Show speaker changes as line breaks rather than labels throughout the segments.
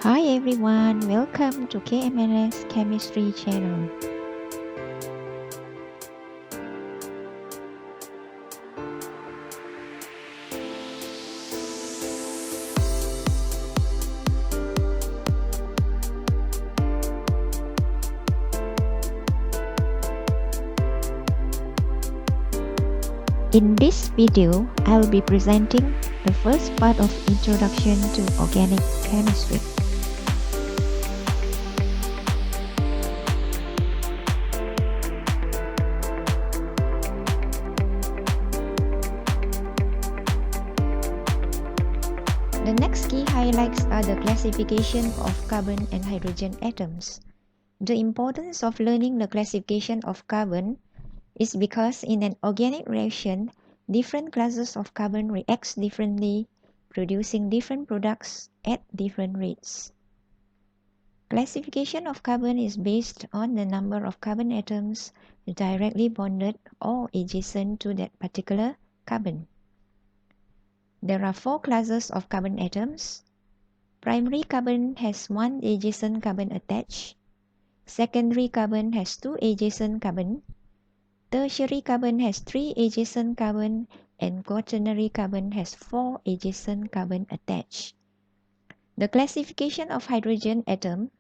Hi everyone, welcome to KMLS Chemistry channel. In this video, I will be presenting the first part of Introduction to Organic Chemistry. The next key highlights are the classification of carbon and hydrogen atoms. The importance of learning the classification of carbon is because in an organic reaction, different classes of carbon reacts differently, producing different products at different rates. Classification of carbon is based on the number of carbon atoms directly bonded or adjacent to that particular carbon. There are four classes of carbon atoms. Primary carbon has one adjacent carbon attached. Secondary carbon has two adjacent carbon. Tertiary carbon has three adjacent carbon, and quaternary carbon has four adjacent carbon attached. The classification of hydrogen atom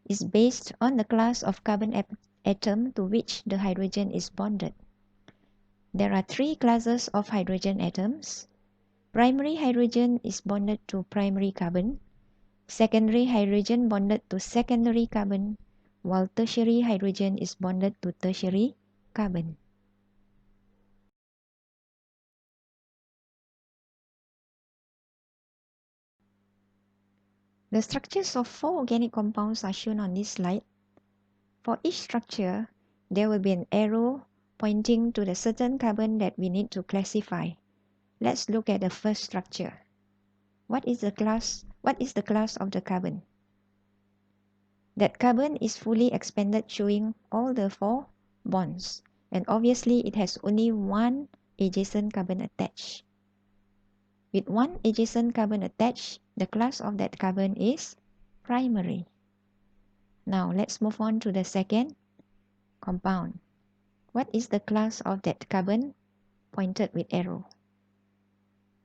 is based on the class of carbon atom to which the hydrogen is bonded. There are three classes of hydrogen atoms. Primary hydrogen is bonded to primary carbon. Secondary hydrogen bonded to secondary carbon, while tertiary hydrogen is bonded to tertiary carbon. The structures of four organic compounds are shown on this slide. For each structure, there will be an arrow pointing to the certain carbon that we need to classify. Let's look at the first structure. What is the class of the carbon? That carbon is fully expanded, showing all the four bonds, and obviously it has only one adjacent carbon attached. With one adjacent carbon attached, the class of that carbon is primary. Now let's move on to the second compound. What is the class of that carbon pointed with arrow?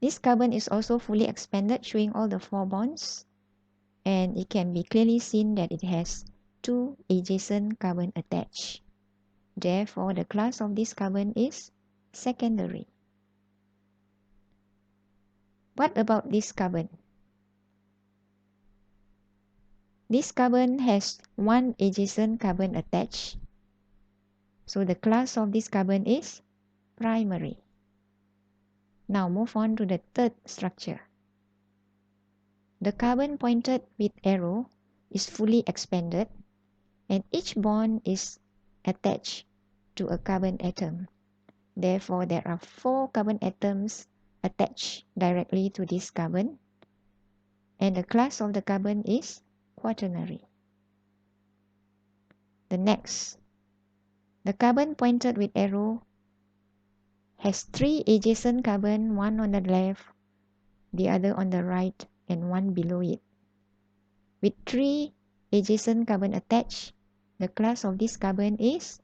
This carbon is also fully expanded, showing all the four bonds, and it can be clearly seen that it has two adjacent carbon attached. Therefore, the class of this carbon is secondary. What about this carbon? This carbon has one adjacent carbon attached. So the class of this carbon is primary. Now move on to the third structure. The carbon pointed with arrow is fully expanded, and each bond is attached to a carbon atom. Therefore, there are four carbon atoms attached directly to this carbon, and the class of the carbon is quaternary. The next, the carbon pointed with arrow has three adjacent carbon, one on the left, the other on the right, and one below it. With three adjacent carbon attached, the class of this carbon is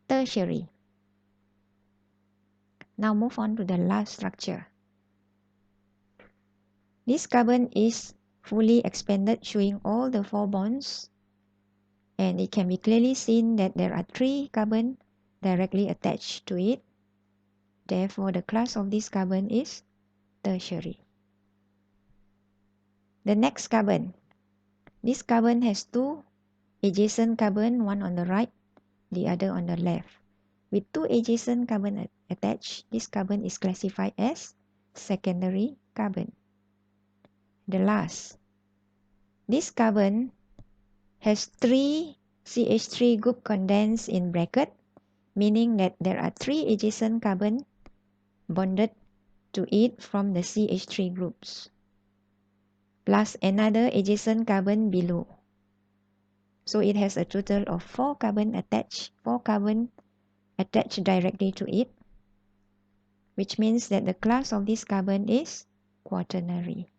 tertiary. Now move on to the last structure. This carbon is fully expanded, showing all the four bonds, and it can be clearly seen that there are three carbon directly attached to it. Therefore, the class of this carbon is tertiary. The next carbon. This carbon has two adjacent carbon, one on the right, the other on the left. With two adjacent carbon attached, this carbon is classified as secondary carbon. The last. This carbon has three CH3 group condensed in bracket, meaning that there are three adjacent carbon bonded to it from the CH3 groups, plus another adjacent carbon below. So it has a total of four carbon attached directly to it, which means that the class of this carbon is quaternary.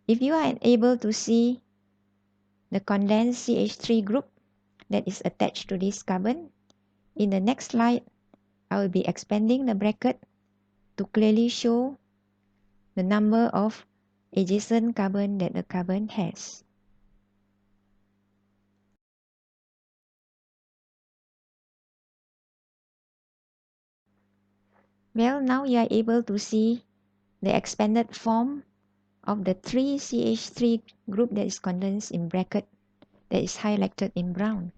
If you are able to see the condensed CH3 group that is attached to this carbon, in the next slide, I will be expanding the bracket to clearly show the number of adjacent carbon that the carbon has. Well, now you are able to see the expanded form of the 3CH3 group that is condensed in bracket that is highlighted in brown.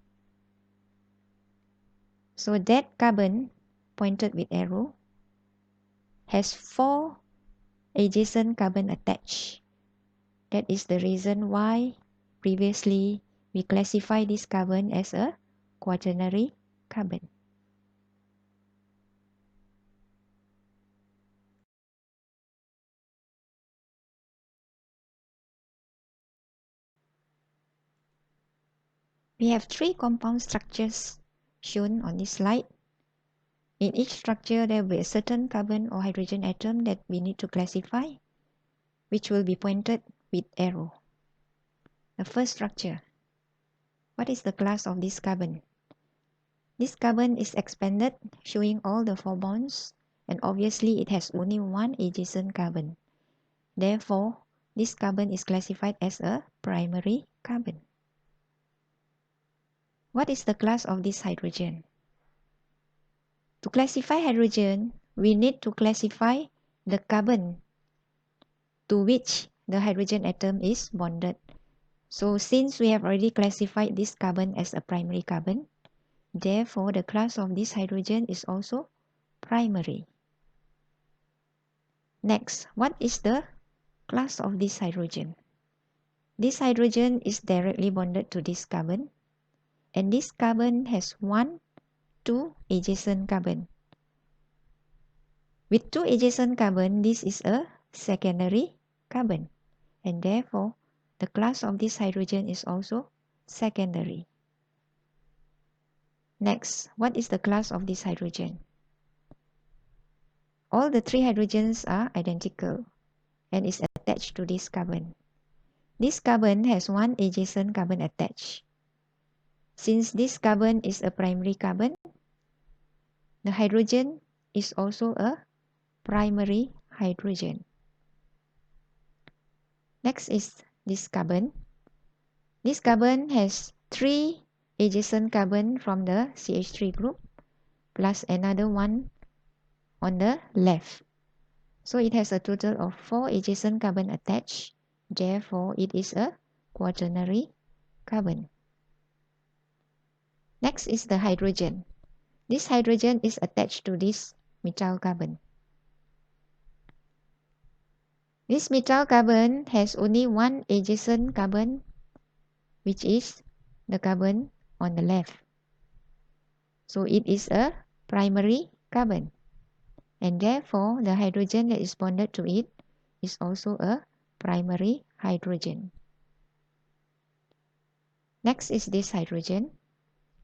So that carbon pointed with arrow has 4 adjacent carbon attached. That is the reason why previously we classify this carbon as a quaternary carbon. We have 3 compound structures shown on this slide. In each structure, there will be a certain carbon or hydrogen atom that we need to classify, which will be pointed with arrow. The first structure. What is the class of this carbon? This carbon is expanded, showing all the 4 bonds, and obviously it has only one adjacent carbon. Therefore, this carbon is classified as a primary carbon. What is the class of this hydrogen? To classify hydrogen, we need to classify the carbon to which the hydrogen atom is bonded. So since we have already classified this carbon as a primary carbon, therefore the class of this hydrogen is also primary. Next, what is the class of this hydrogen? This hydrogen is directly bonded to this carbon, and this carbon has 1, 2 adjacent carbon. With 2 adjacent carbon, this is a secondary carbon, and therefore the class of this hydrogen is also secondary. Next, what is the class of this hydrogen? All the 3 hydrogens are identical and is attached to this carbon. This carbon has 1 adjacent carbon attached. Since this carbon is a primary carbon, the hydrogen is also a primary hydrogen. Next is this carbon. This carbon has 3 adjacent carbon from the CH3 group plus another one on the left. So it has a total of 4 adjacent carbon attached. Therefore, it is a quaternary carbon. Next is the hydrogen. This hydrogen is attached to this methyl carbon. This methyl carbon has only 1 adjacent carbon, which is the carbon on the left. So it is a primary carbon, and therefore the hydrogen that is bonded to it is also a primary hydrogen. Next is this hydrogen.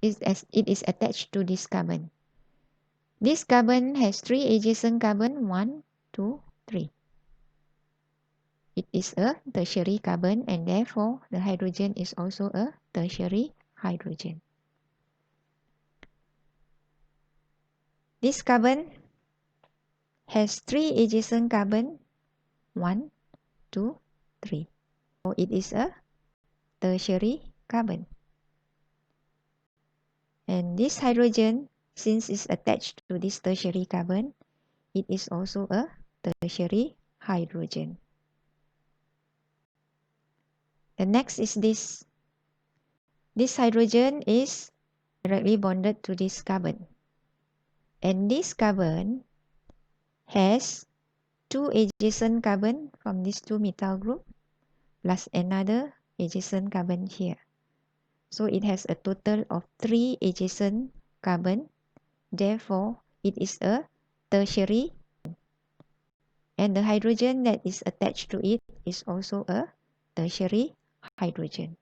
It is attached to this carbon. This carbon has 3 adjacent carbon, 1, 2, 3. It is a tertiary carbon, and therefore the hydrogen is also a tertiary hydrogen. This carbon has 3 adjacent carbon, 1, 2, 3. So it is a tertiary carbon. And this hydrogen, since it's attached to this tertiary carbon, it is also a tertiary hydrogen. The next is this. This hydrogen is directly bonded to this carbon. And this carbon has 2 adjacent carbon from these 2 methyl group plus another adjacent carbon here. So it has a total of 3 adjacent carbon. Therefore, it is a tertiary, and the hydrogen that is attached to it is also a tertiary hydrogen.